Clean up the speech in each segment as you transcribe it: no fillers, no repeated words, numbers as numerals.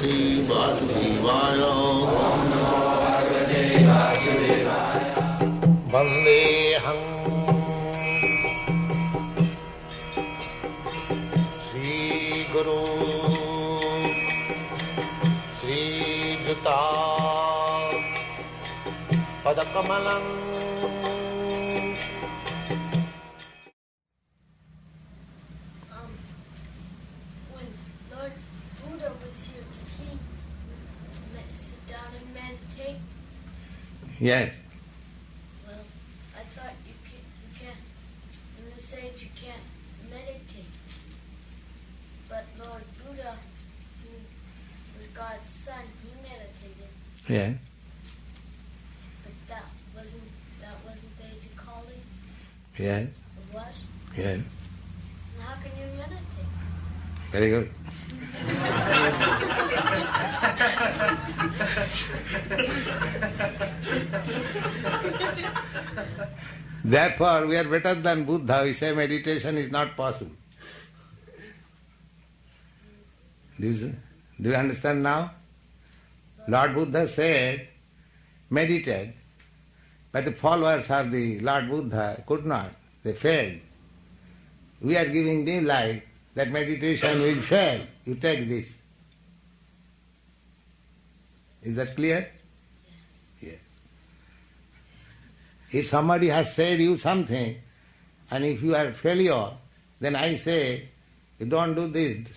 Shri Vasudevaya. Vandeham Shri Guru Shri Juta Padakamalam. When Lord Buddha was here, did he sit down and meditate? Yes. Well, I thought you can't, in this age you can't meditate. But Lord Buddha, who was God's son, he meditated. Yeah. But that wasn't the age of Kali? Yes. It was? Yes. And how can you meditate? Very good. Therefore, we are better than Buddha. We say meditation is not possible. Do you understand now? Lord Buddha said, meditate, but the followers of the Lord Buddha could not. They failed. We are giving new light that meditation will fail. You take this. Is that clear? Yes. If somebody has said you something, and if you are a failure, then I say, you don't do this,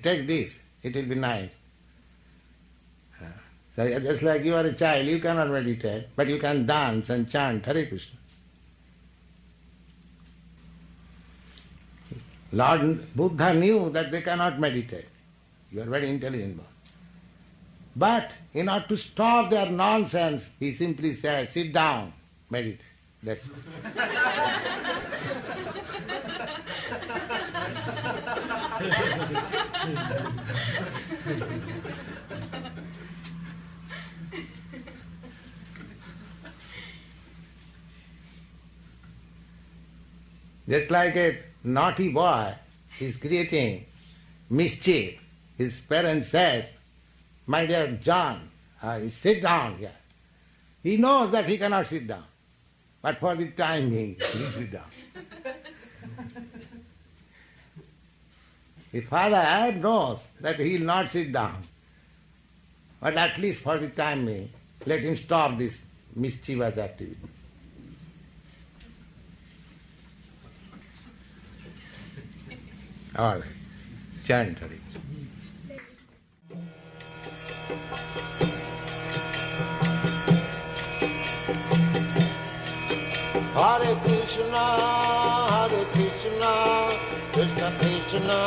take this, it will be nice. So just like you are a child, you cannot meditate, but you can dance and chant Hare Krishna. Lord Buddha knew that they cannot meditate. You are very intelligent boy. But in order to stop their nonsense, he simply said, sit down, meditate. That's it. Just like a naughty boy is creating mischief, his parent says, my dear John, sit down here. He knows that he cannot sit down, but for the time being, he will sit down. The father knows that he will not sit down, but at least for the time being, let him stop this mischievous activity. All right, chant Hare Krishna. Hare Krishna, Krishna Krishna,